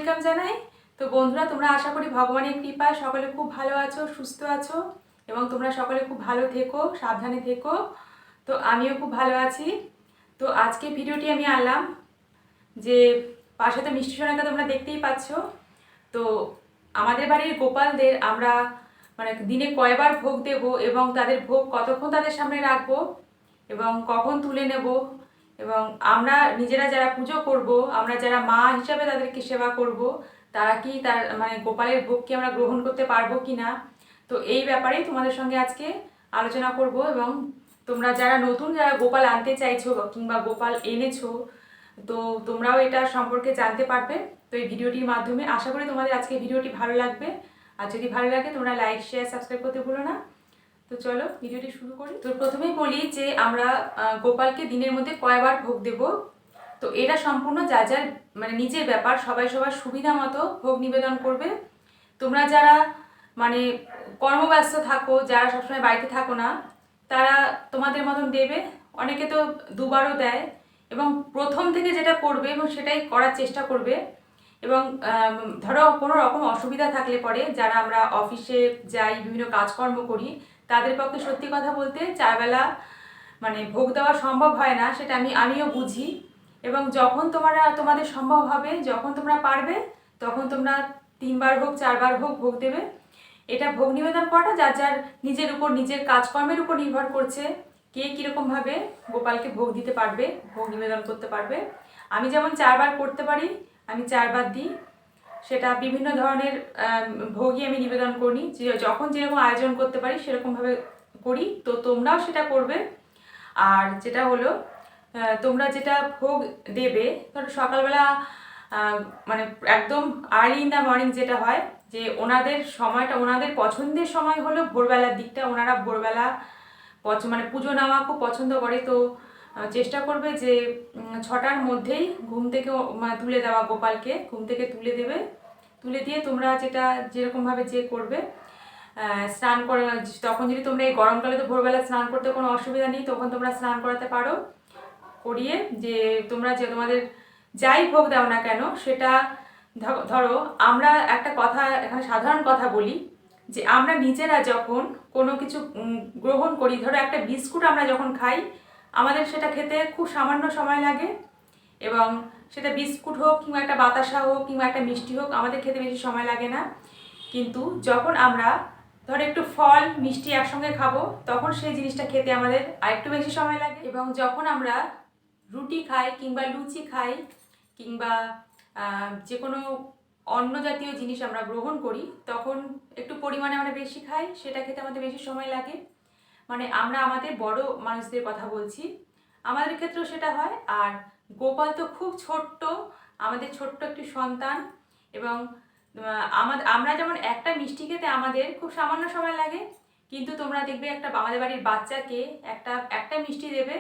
Welcome জানাই। তো বন্ধুরা, তোমরা আশা করি ভগবানের কৃপায় সকলে খুব ভালো আছো, সুস্থ আছো এবং তোমরা সকলে খুব ভালো থেকো, সাবধানে থেকো। তো আমিও খুব ভালো আছি। তো আজকে ভিডিওটি আমি আনলাম যে পাশে তো মিষ্টি সোনাকে তোমরা দেখতেই পাচ্ছ। তো আমাদের বাড়ির গোপালদের আমরা মানে দিনে কয়বার ভোগ দেব এবং তাদের ভোগ কতক্ষণ তাদের সামনে রাখবো এবং কখন তুলে নেব এবং আমরা নিজেরা যারা পুজো করব, আমরা যারা মা হিসাবে তাদেরকে সেবা করব, তারা কি তার মানে গোপালের ভোগ কি আমরা গ্রহণ করতে পারবো কি না। তো এই ব্যাপারেই তোমাদের সঙ্গে আজকে আলোচনা করব এবং তোমরা যারা নতুন যারা গোপাল আনতে চাইছো কিংবা গোপাল এনেছো, তো তোমরাও এটা সম্পর্কে জানতে পারবে। তো এই ভিডিওটির মাধ্যমে আশা করি তোমাদের আজকে ভিডিওটি ভালো লাগবে। আর যদি ভালো লাগে তোমরা লাইক, শেয়ার, সাবস্ক্রাইব করতে ভুলো না। তো চলো ভিডিওটি শুরু করি। তো প্রথমেই বলি যে আমরা গোপালকে দিনের মধ্যে কয়বার ভোগ দেব। তো এটা সম্পূর্ণ যা যার মানে নিজের ব্যাপার, সবাই সবার সুবিধা মতো ভোগ নিবেদন করবে। তোমরা যারা মানে কর্মব্যস্ত থাকো, যারা সবসময় বাড়িতে থাকো না, তারা তোমাদের মতন দেবে। অনেকে তো দুবারও দেয় এবং প্রথম থেকে যেটা করবে এবং সেটাই করার চেষ্টা করবে। এবং ধরো কোনো রকম অসুবিধা থাকলে পরে যারা আমরা অফিসে যাই, বিভিন্ন কাজকর্ম করি, তাদের পক্ষে সত্যি কথা বলতে চারবেলা মানে ভোগ দেওয়া সম্ভব হয় না, সেটা আমিও বুঝি। এবং যখন তোমাদের সম্ভব হবে, যখন তোমরা পারবে, তখন তোমরা 3বার হোক 4বার হোক ভোগ দেবে। এটা ভোগ নিবেদন করাটা যার যার নিজের উপর, নিজের কাজকর্মের উপর নির্ভর করছে কে কীরকমভাবে গোপালকে ভোগ দিতে পারবে, ভোগ নিবেদন করতে পারবে। আমি যেমন 4বার করতে পারি, আমি 4বার দিই। সেটা বিভিন্ন ধরনের ভোগই আমি নিবেদন করি, যে যখন যেরকম আয়োজন করতে পারি সেরকমভাবে করি। তো তোমরাও সেটা করবে। আর যেটা হলো তোমরা যেটা ভোগ দেবে, ধরো সকালবেলা মানে একদম আর্লি ইন দ্য মর্নিং যেটা হয়, যে ওনাদের সময়টা, ওনাদের পছন্দের সময় হলো ভোরবেলার দিকটা। ওনারা ভোরবেলা মানে পুজো নেওয়া খুব পছন্দ করে। তো চেষ্টা করবে যে 6টার মধ্যেই ঘুম থেকে মানে তুলে দেওয়া, গোপালকে ঘুম থেকে তুলে দেবে। তুলে দিয়ে তোমরা যেটা যেরকমভাবে যে করবে, স্নান করে, তখন যদি তোমরা এই গরমকালে তো ভোরবেলা স্নান করতে কোনো অসুবিধা নেই, তখন তোমরা স্নান করাতে পারো। করিয়ে যে তোমরা যে তোমাদের যাই ভোগ দাও না কেন, সেটা ধরো আমরা একটা কথা এখানে সাধারণ কথা বলি, যে আমরা নিজেরা যখন কোনো কিছু গ্রহণ করি, ধরো একটা বিস্কুট আমরা যখন খাই, আমাদের সেটা খেতে খুব সামান্য সময় লাগে। এবং সেটা বিস্কুট হোক কিংবা একটা বাতাসা হোক কিংবা একটা মিষ্টি হোক, আমাদের খেতে বেশি সময় লাগে না। কিন্তু যখন আমরা ধরো একটু ফল মিষ্টি একসঙ্গে খাবো, তখন সেই জিনিসটা খেতে আমাদের আরেকটু বেশি সময় লাগে। এবং যখন আমরা রুটি খাই কিংবা লুচি খাই কিংবা যে কোনো অন্ন জাতীয় জিনিস আমরা গ্রহণ করি, তখন একটু পরিমাণে আমরা বেশি খাই, সেটা খেতে আমাদের বেশি সময় লাগে। মানে আমরা আমাদের বড় মানুষদের কথা বলছি, আমাদের ক্ষেত্রেও সেটা হয়। আর গোপাল তো খুব ছোট্ট, আমাদের ছোট্ট একটি সন্তান। এবং আমরা যেমন একটা মিষ্টি খেতে আমাদের খুব সামান্য সময় লাগে, কিন্তু তোমরা দেখবে আমাদের বাড়ির বাচ্চাকে একটা মিষ্টি দেবে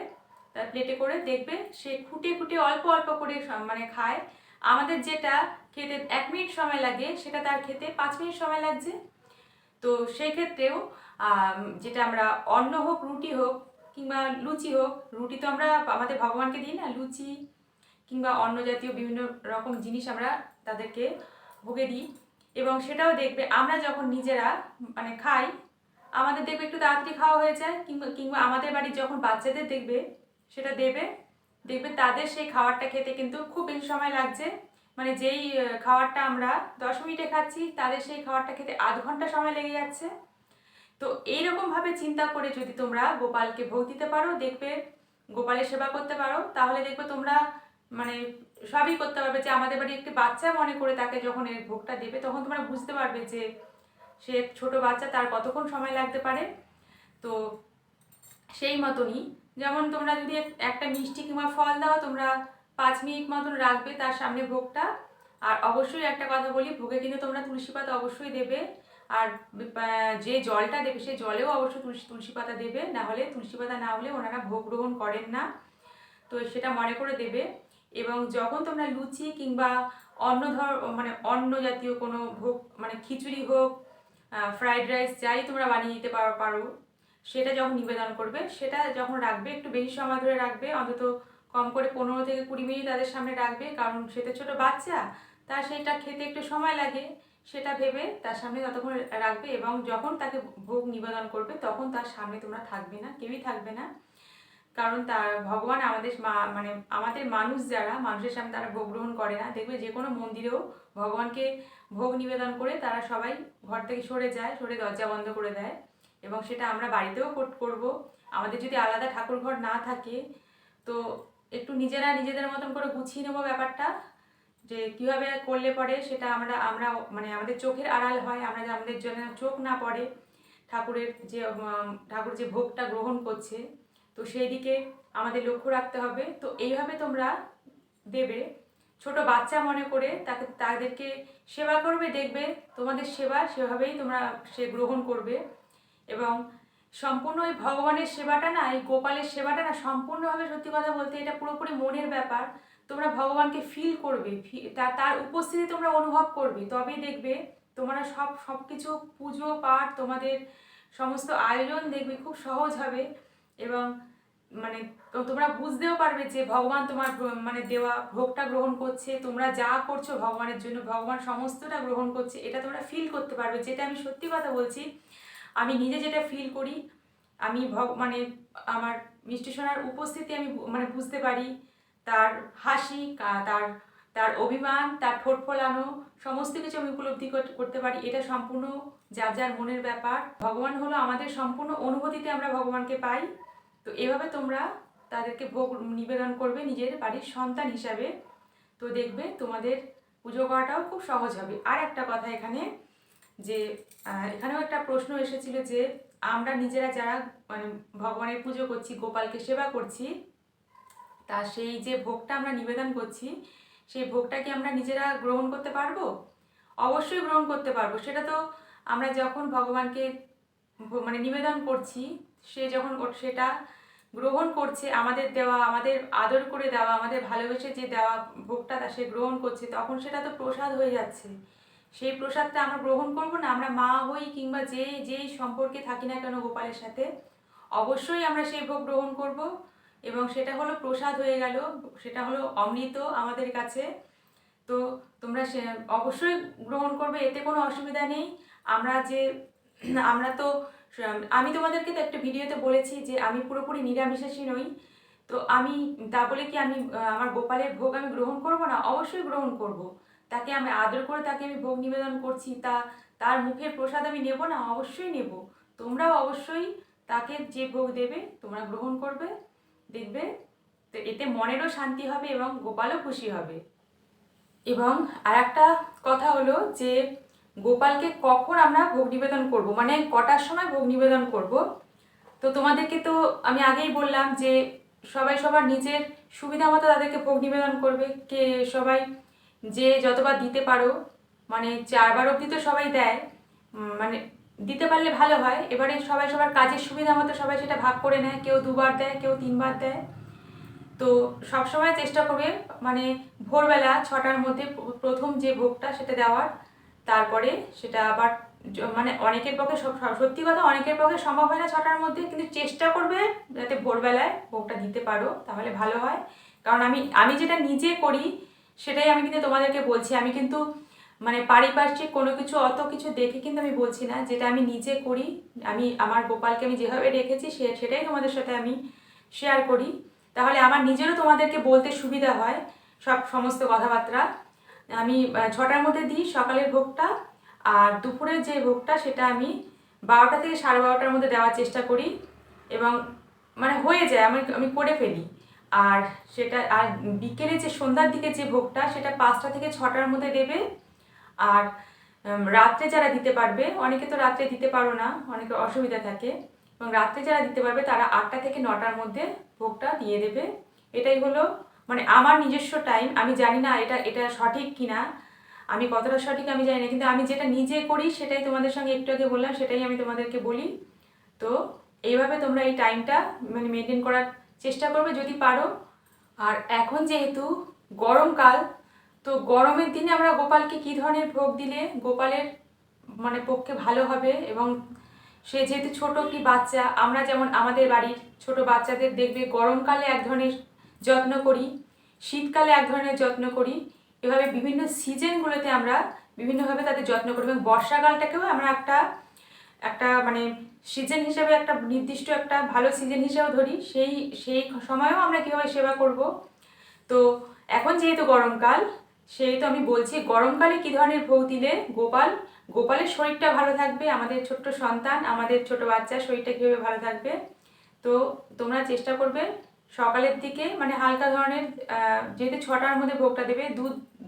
তার প্লেটে করে, দেখবে সে খুঁটে খুঁটে অল্প অল্প করে মানে খায়। আমাদের যেটা খেতে 1 মিনিট সময় লাগে, সেটা তার খেতে 5 মিনিট সময় লাগছে। তো সেই ক্ষেত্রেও যেটা আমরা অন্ন হোক, রুটি হোক কিংবা লুচি হোক, রুটি তো আমরা আমাদের ভগবানকে দিই না, লুচি কিংবা অন্ন জাতীয় বিভিন্ন রকম জিনিস আমরা তাদেরকে ভোগে দিই। এবং সেটাও দেখবে আমরা যখন নিজেরা মানে খাই, আমাদের দেখবে একটু তাড়াতাড়ি খাওয়া হয়ে যায়। কিংবা আমাদের বাড়ির যখন বাচ্চাদের দেখবে সেটা দেখবে তাদের সেই খাবারটা খেতে কিন্তু খুব বেশি সময় লাগছে। মানে যেই খাবারটা আমরা 10 মিনিটে খাচ্ছি, তাদের সেই খাবারটা খেতে আধ ঘন্টা সময় লেগে যাচ্ছে। তো এইরকমভাবে চিন্তা করে যদি তোমরা গোপালকে ভোগ দিতে পারো, দেখবে গোপালের সেবা করতে পারো, তাহলে দেখবে তোমরা মানে সবই করতে পারবে। যে আমাদের বাড়ি একটি বাচ্চা মনে করে তাকে যখন এই ভোগটা দেবে, তখন তোমরা বুঝতে পারবে যে সে ছোট বাচ্চা, তার কতক্ষণ সময় লাগতে পারে। তো সেই মতনই, যেমন তোমরা যদি একটা মিষ্টি কিংবা ফল দাও, তোমরা 5 মিনিট মতন রাখবে তার সামনে ভোগটা। আর অবশ্যই একটা কথা বলি, ভোগে কিন্তু তোমরা তুলসী পাতা অবশ্যই দেবে। আর যে জলটা দেবে সেই জলেও অবশ্যই তুলসী পাতা দেবে, না হলে তুলসী পাতা না হলে ওনারা ভোগ গ্রহণ করেন না। তো সেটা মনে করে দেবে। এবং যখন তোমরা লুচি কিংবা মানে অন্ন জাতীয় কোনো ভোগ, মানে খিচুড়ি হোক, ফ্রাইড রাইস, যাই তোমরা বানিয়ে দিতে পারো, সেটা যখন নিবেদন করবে, সেটা যখন রাখবে একটু বেশি সময় ধরে রাখবে, অন্তত কম করে 15 থেকে 20 মিনিট তাদের সামনে রাখবে। কারণ সেটা ছোট বাচ্চা, তার সেটা খেতে একটু সময় লাগে, সেটা ভেবে তার সামনে ততক্ষণ রাখবে এবং যখন তাকে ভোগ নিবেদন করবে তখন তার সামনে তোমরা থাকবে না, কেউই থাকবে না। কারণ তার ভগবান আমাদের মানে আমাদের মানুষ যারা, মানুষের সামনে তারা ভোগ গ্রহণ করে না। দেখবে যে কোনো মন্দিরেও ভগবানকে ভোগ নিবেদন করে তারা সবাই ঘর থেকে সরে যায়, সরে দরজা বন্ধ করে দেয়। এবং সেটা আমরা বাড়িতেও করব। আমাদের যদি আলাদা ঠাকুর ঘর না থাকে তো একটু নিজেরা নিজেদের মতন করে গুছিয়ে নেবো ব্যাপারটা, যে কীভাবে করলে পরে সেটা আমরা আমরা মানে আমাদের চোখের আড়াল হয়, আমরা আমাদের জন্য চোখ না পড়ে ঠাকুরের যে ঠাকুর যে ভোগটা গ্রহণ করছে, তো সেই দিকে আমাদের লক্ষ্য রাখতে হবে। তো এইভাবে তোমরা দেবে, ছোট বাচ্চা মনে করে তাদেরকে সেবা করবে, দেখবে তোমাদের সেবা সেভাবেই তোমরা সে গ্রহণ করবে। এবং সম্পূর্ণ ওই ভগবানের সেবাটা না, এই গোপালের সেবাটা না সম্পূর্ণভাবে, সত্যি কথা বলতে এটা পুরোপুরি মনের ব্যাপার। তোমরা ভগবানকে ফিল করবে, তার উপস্থিতি তোমরা অনুভব করবে, তবেই দেখবে তোমরা সব কিছু পুজো পাঠ তোমাদের সমস্ত আয়োজন দেখবে খুব সহজ হবে। এবং মানে তোমরা বুঝতেও পারবে যে ভগবান তোমার মানে দেওয়া ভোগটা গ্রহণ করছে, তোমরা যা করছো ভগবানের জন্য ভগবান সমস্তটা গ্রহণ করছে, এটা তোমরা ফিল করতে পারবে। যেটা আমি সত্যি কথা বলছি, আমি নিজে যেটা ফিল করি, আমি মানে আমার মিষ্টি সোনার উপস্থিতি আমি মানে বুঝতে পারি, তার হাসি, তার তার অভিমান, তার ঠোঁট ফোলানো, সমস্ত কিছু আমি উপলব্ধি করতে পারি। এটা সম্পূর্ণ যার যার মনের ব্যাপার। ভগবান হলো আমাদের সম্পূর্ণ অনুভূতিতে আমরা ভগবানকে পাই। তো এভাবে তোমরা তাদেরকে ভোগ নিবেদন করবে নিজের বাড়ির সন্তান হিসাবে, তো দেখবে তোমাদের পুজো করাটাও খুব সহজ হবে। আর একটা কথা এখানে, যে এখানেও একটা প্রশ্ন এসেছিল যে আমরা নিজেরা যারা মানে ভগবানের পুজো করছি, গোপালকে সেবা করছি, তা সেই যে ভোগটা আমরা নিবেদন করছি, সেই ভোগটা কি আমরা নিজেরা গ্রহণ করতে পারবো? অবশ্যই গ্রহণ করতে পারবো। সেটা তো আমরা যখন ভগবানকে মানে নিবেদন করছি, সে যখন সেটা গ্রহণ করছে, আমাদের দেওয়া, আমাদের আদর করে দেওয়া, আমাদের ভালোবেসে যে দেওয়া ভোগটা সে গ্রহণ করছে, তখন সেটা তো প্রসাদ হয়ে যাচ্ছে। সেই প্রসাদটা আমরা গ্রহণ করবো না, আমরা মা হই কিংবা যেই সম্পর্কে থাকি না কেন গোপালের সাথে, অবশ্যই আমরা সেই ভোগ গ্রহণ করব। এবং সেটা হলো প্রসাদ হয়ে গেল, সেটা হলো অমৃত আমাদের কাছে। তো তোমরা সে অবশ্যই গ্রহণ করবে, এতে কোনো অসুবিধা নেই। আমরা তো আমি তোমাদেরকে তো একটা ভিডিওতে বলেছি যে আমি পুরোপুরি নিরামিষাশী নই। তো আমি তা বলে কি আমি আমার গোপালের ভোগ আমি গ্রহণ করব না? অবশ্যই গ্রহণ করব। তাকে আমি আদর করে তাকে আমি ভোগ নিবেদন করছি, তার মুখের প্রসাদ আমি নেব না? অবশ্যই নেব। তোমরাও অবশ্যই তাকে যে ভোগ দেবে তোমরা গ্রহণ করবে, দেখবে তো এতে মনেরও শান্তি হবে এবং গোপালও খুশি হবে। এবং আর একটা কথা হলো যে গোপালকে কখন আমরা ভোগ নিবেদন করব, মানে কটার সময় ভোগ নিবেদন করব। তো তোমাদেরকে তো আমি আগেই বললাম যে সবাই সবার নিজের সুবিধা মতো তাদেরকে ভোগ নিবেদন করবে, কে সবাই যে যতবার দিতে পারো, মানে 4বার অবধি তো সবাই দেয়, মানে দিতে পারলে ভালো হয়। এবারে সবাই সবার কাজের সুবিধা মতো সবাই সেটা ভাগ করে নেয়, কেউ 2বার দেয়, কেউ 3বার দেয়। তো সবসময় চেষ্টা করবে মানে ভোরবেলা 6টার মধ্যে প্রথম যে ভোগটা সেটা দেওয়ার, তারপরে সেটা আবার মানে অনেকের পক্ষে সত্যি কথা অনেকের পক্ষে সম্ভব হয় না 6টার মধ্যে, কিন্তু চেষ্টা করবে যাতে ভোরবেলায় ভোগটা দিতে পারো, তাহলে ভালো হয়। কারণ আমি যেটা নিজে করি সেটাই আমি কিন্তু তোমাদেরকে বলছি। আমি কিন্তু মানে পারিপার্শ্বিক কোনো কিছু অত কিছু দেখে কিন্তু আমি বলছি না, যেটা আমি নিজে করি, আমি আমার গোপালকে আমি যেভাবে রেখেছি সেটাই তোমাদের সাথে আমি শেয়ার করি। তাহলে আমার নিজেরও তোমাদেরকে বলতে সুবিধা হয় সমস্ত কথাবার্তা। আমি 6টার মধ্যে দিই সকালের ভোগটা, আর দুপুরের যে ভোগটা সেটা আমি 12টা থেকে 12:30টার মধ্যে দেওয়ার চেষ্টা করি, এবং মানে হয়ে যায়, আমি করে ফেলি। আর সেটা আর বিকেলে যে সন্ধ্যার দিকে যে ভোগটা সেটা 5টা থেকে 6টার মধ্যে দেবে। আর রাত্রে যারা দিতে পারবে, অনেকে তো রাত্রে দিতে পারো না, অনেকে অসুবিধা থাকে, এবং রাত্রে যারা দিতে পারবে তারা 8টা থেকে 9টার মধ্যে ভোগটা দিয়ে দেবে। এটাই হলো মানে আমার নিজস্ব টাইম। আমি জানি না এটা সঠিক কিনা, আমি কতটা সঠিক আমি জানি না, কিন্তু আমি যেটা নিজে করি সেটাই তোমাদের সঙ্গে একটু আগে বললাম, সেটাই আমি তোমাদেরকে বলি। তো এইভাবে তোমরা এই টাইমটা মানে মেনটেন করার চেষ্টা করবে যদি পারো। আর এখন যেহেতু গরমকাল, তো গরমের দিনে আমরা গোপালকে কী ধরনের ভোগ দিলে গোপালের মানে পক্ষে ভালো হবে, এবং সে যেহেতু ছোট কি বাচ্চা, আমরা যেমন আমাদের বাড়ির ছোট বাচ্চাদের দেখবে গরমকালে এক ধরনের যত্ন করি, শীতকালে এক ধরনের যত্ন করি, এভাবে বিভিন্ন সিজনগুলোতে আমরা বিভিন্নভাবে তাদের যত্ন করি এবং বর্ষাকালটাকেও আমরা একটা একটা মানে সিজন হিসেবে একটা নির্দিষ্ট একটা ভালো সিজন হিসেবে ধরি। সেই সেই সময়েও আমরা কীভাবে সেবা করব। তো এখন যেহেতু গরমকাল, সেহেতু আমি বলছি গরমকালে কী ধরনের ভোগ দিলে গোপালের শরীরটা ভালো থাকবে, আমাদের ছোট্ট সন্তান, আমাদের ছোট বাচ্চার শরীরটা কীভাবে ভালো থাকবে। তো তোমরা চেষ্টা করবে সকালের দিকে মানে হালকা ধরনের, যেহেতু 6টার মধ্যে ভোগটা দেবে,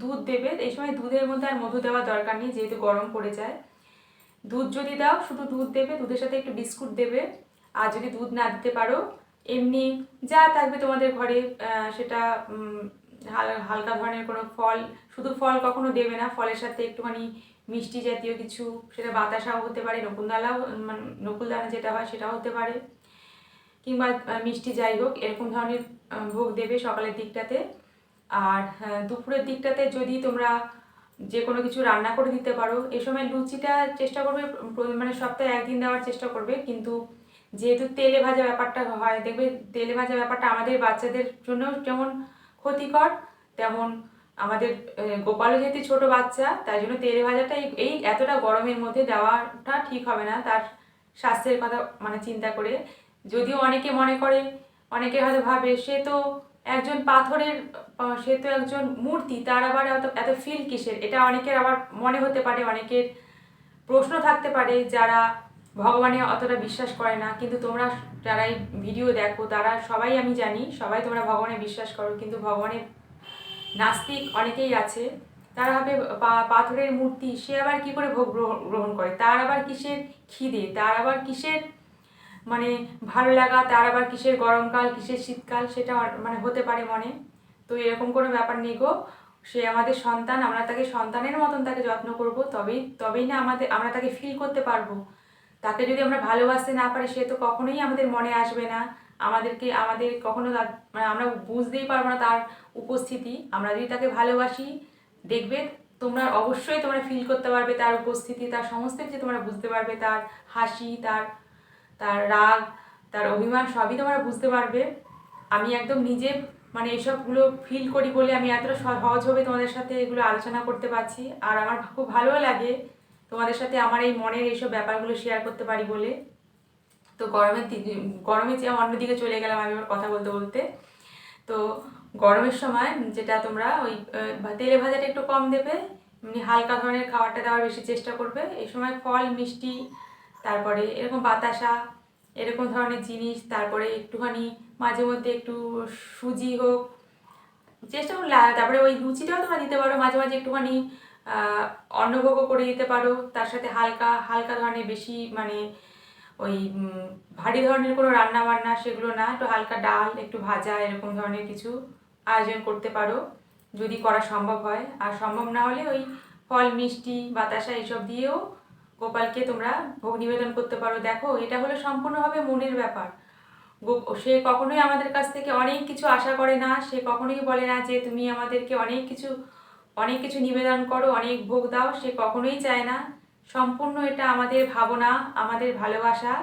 দুধ দেবে। এই সময় দুধের মধ্যে আর মধু দেওয়ার দরকার নেই, যেহেতু গরম পড়ে যায়। দুধ যদি দাও শুধু দুধ দেবে, দুধের সাথে একটু বিস্কুট দেবে। আর যদি দুধ না দিতে পারো এমনি যা থাকবে তোমাদের ঘরে, সেটা হালকা ধরনের কোনো ফল, শুধু ফল কখনো দেবে না, ফলের সাথে একটুখানি মিষ্টি জাতীয় কিছু, সেটা বাতাসাও হতে পারে, নকুলদানাও মানে নকুলদানা যেটা হয় সেটাও হতে পারে, কিংবা মিষ্টি, যাই হোক এরকম ধরনের ভোগ দেবে সকালের দিকটাতে। আর দুপুরের দিকটাতে যদি তোমরা যে কোনো কিছু রান্না করে দিতে পারো, এই সময় লুচিটা চেষ্টা করবে মানে সপ্তাহে একদিন দেওয়ার চেষ্টা করবে। কিন্তু যেহেতু তেলে ভাজা ব্যাপারটা হয়, দেখবে তেলে ভাজা ব্যাপারটা আমাদের বাচ্চাদের জন্য যেমন ক্ষতিকর, তেমন আমাদের গোপালও যেহেতু ছোট বাচ্চা, তাই জন্য তেলে ভাজাটা এই এতটা গরমের মধ্যে দেওয়াটা ঠিক হবে না তার স্বাস্থ্যের কথা মানে চিন্তা করে। যদিও অনেকে মনে করে, অনেকে হয়তো ভাবে সে তো একজন পাথরের, সে তো একজন মূর্তি, তার আবার এত ফিল কিসের, এটা অনেকের আবার মনে হতে পারে, অনেকের প্রশ্ন থাকতে পারে যারা ভগবানে অতটা বিশ্বাস করে না। কিন্তু তোমরা যারা এই ভিডিও দেখো তারা সবাই, আমি জানি সবাই তোমরা ভগবানে বিশ্বাস করো, কিন্তু ভগবানের নাস্তিক অনেকেই আছে। তারা ভাবে পাথরের মূর্তি, সে আবার কি করে ভোগ গ্রহণ করে, তার আবার কিসের খিদে, তার আবার কিসের মানে ভালো লাগা, তার আবার কিসের গরমকাল, কিসের শীতকাল, সেটা মানে হতে পারে মনে। তো এরকম কোনো ব্যাপার নেই গো, সে আমাদের সন্তান, আমরা তাকে সন্তানের মতন তাকে যত্ন করব, তবেই না আমরা তাকে ফিল করতে পারবো। তাকে যদি আমরা ভালোবাসতে না পারি, সে তো কখনোই আমাদের মনে আসবে না, আমাদের কখনো মানে আমরা বুঝতেই পারবো না তার উপস্থিতি। আমরা যদি তাকে ভালোবাসি, দেখবে তোমরা অবশ্যই তোমরা ফিল করতে পারবে তার উপস্থিতি, তার সমস্ত কিছু তোমরা বুঝতে পারবে, তার হাসি, তার তার রাগ, তার অভিমান, সবই তোমরা বুঝতে পারবে। আমি একদম নিজে মানে এইসবগুলো ফিল করি বলে আমি এতটা সহজভাবে তোমাদের সাথে এগুলো আলোচনা করতে পারছি। আর আমার খুব ভালোও লাগে তোমাদের সাথে আমার এই মনের এইসব ব্যাপারগুলো শেয়ার করতে পারি বলে। তো গরমে যে অন্যদিকে চলে গেলাম আমি আমার কথা বলতে বলতে। তো গরমের সময় যেটা তোমরা ওই তেলে ভাজাটা একটু কম দেবে, এমনি হালকা ধরনের খাবারটা দেওয়ার বেশি চেষ্টা করবে। এই সময় ফল, মিষ্টি, তারপরে এরকম বাতাসা, এরকম ধরনের জিনিস, তারপরে একটুখানি মাঝে মধ্যে একটু সুজি হোক চেষ্টা করলে, তারপরে ওই লুচিটাও তোমরা দিতে পারো মাঝে মাঝে, একটুখানি অন্নভোগও করে দিতে পারো। তার সাথে হালকা হালকা ধরনের, বেশি মানে ওই ভারী ধরনের কোনো রান্না বান্না সেগুলো না, একটু হালকা ডাল, একটু ভাজা, এরকম ধরনের কিছু আয়োজন করতে পারো যদি করা সম্ভব হয়। আর সম্ভব না হলে ওই ফল, মিষ্টি, বাতাসা এইসব দিয়েও গোপালকে তোমরা ভোগ নিবেদন করতে পারো। দেখো এটা হলো সম্পূর্ণভাবে মনের ব্যাপার। সে কখনোই আমাদের কাছ থেকে অনেক কিছু আশা করে না, সে কখনোই বলে না যে তুমি আমাদেরকে অনেক কিছু নিবেদন করো, অনেক ভোগ দাও, সে কখনোই চায় না। সম্পূর্ণ এটা আমাদের ভাবনা, আমাদের ভালোবাসা।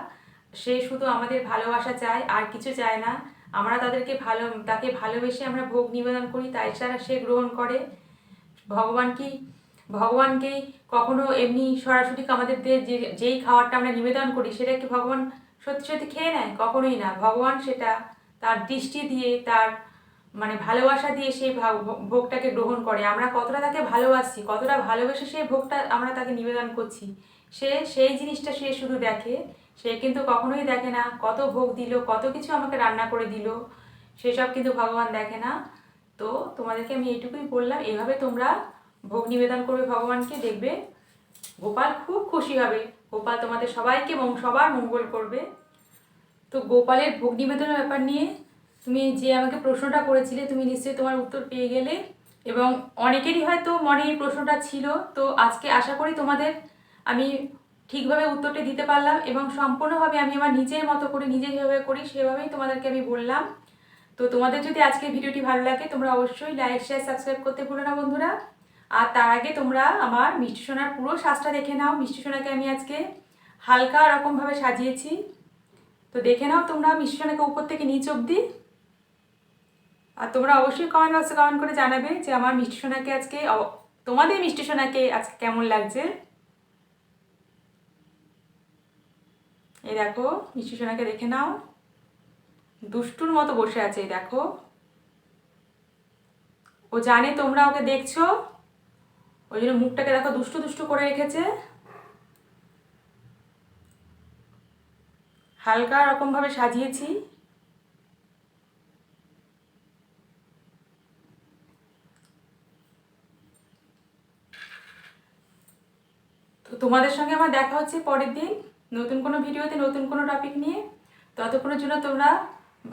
সে শুধু আমাদের ভালোবাসা চায়, আর কিছু চায় না। আমরা তাকে ভালোবেসে আমরা ভোগ নিবেদন করি, তাই ছাড়া সে গ্রহণ করে। ভগবানকেই কখনো এমনি সরাসরি আমাদের যেই খাবারটা আমরা নিবেদন করি সেটা কি ভগবান সত্যি সত্যি খেয়ে নেয়? কখনোই না। ভগবান সেটা তার দৃষ্টি দিয়ে, তার মানে ভালোবাসা দিয়ে সেই ভোগটাকে গ্রহণ করে। আমরা কতটা তাকে ভালোবাসি, কতটা ভালোবেসে সেই ভোগটা আমরা তাকে নিবেদন করছি, সেই জিনিসটা সে শুধু দেখে। সে কিন্তু কখনোই দেখে না কত ভোগ দিল, কত কিছু আমাকে রান্না করে দিল, সেসব কিন্তু ভগবান দেখে না। তো তোমাদেরকে আমি এইটুকুই বললাম, এভাবে তোমরা ভোগ নিবেদন করবে ভগবানকে, দেখবে গোপাল খুব খুশি হবে। গোপাল তোমাদের সবাইকে সবার মঙ্গল করবে। তো গোপালের ভোগ নিবেদনের ব্যাপার নিয়ে তুমি যে আমাকে প্রশ্নটা করেছিলে, তুমি নিশ্চয়ই তোমার উত্তর পেয়ে গেলে, এবং অনেকেরই হয়তো মনে এই প্রশ্নটা ছিল। তো আজকে আশা করি তোমাদের আমি ঠিকভাবে উত্তরটা দিতে পারলাম, এবং সম্পূর্ণভাবে আমি আমার নিজের মতো করে, নিজে যেভাবে করি সেভাবেই তোমাদেরকে আমি বললাম। তো তোমাদের যদি আজকের ভিডিওটি ভালো লাগে, তোমরা অবশ্যই লাইক, শেয়ার, সাবস্ক্রাইব করতে ভুলো না বন্ধুরা। আর তার আগে তোমরা আমার মিষ্টি সোনার পুরো সাজটা দেখে নাও। মিষ্টি সোনাকে আমি আজকে হালকা রকমভাবে সাজিয়েছি, তো দেখে নাও তোমরা মিষ্টি সোনাকে উপর থেকে নিচ অবধি। আর তোমরা অবশ্যই কমেন্ট বক্সে কমেন্ট করে জানাবে যে আমার মিষ্টি সোনাকে আজকে তোমাদের মিষ্টি সোনাকে আজকে কেমন লাগছে। এই দেখো মিষ্টি সোনাকে দেখে নাও, দুষ্টুর মতো বসে আছে। এই দেখো, ও জানে তোমরা ওকে দেখছো, ওই জন্য মুখটাকে দেখো দুষ্টু দুষ্টু করে রেখেছে। হালকা রকমভাবে সাজিয়েছি। তো তোমাদের সঙ্গে আমার দেখা হচ্ছে পরের দিন নতুন কোনো ভিডিওতে, নতুন কোনো টপিক নিয়ে। ততক্ষণের জন্য তোমরা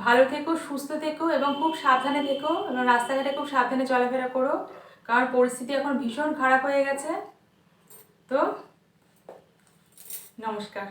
ভালো থেকো, সুস্থ থেকো এবং খুব সাবধানে থেকো এবং রাস্তাঘাটে খুব সাবধানে চলাফেরা করো, কারণ পরিস্থিতি এখন ভীষণ খারাপ হয়ে গেছে। তো নমস্কার।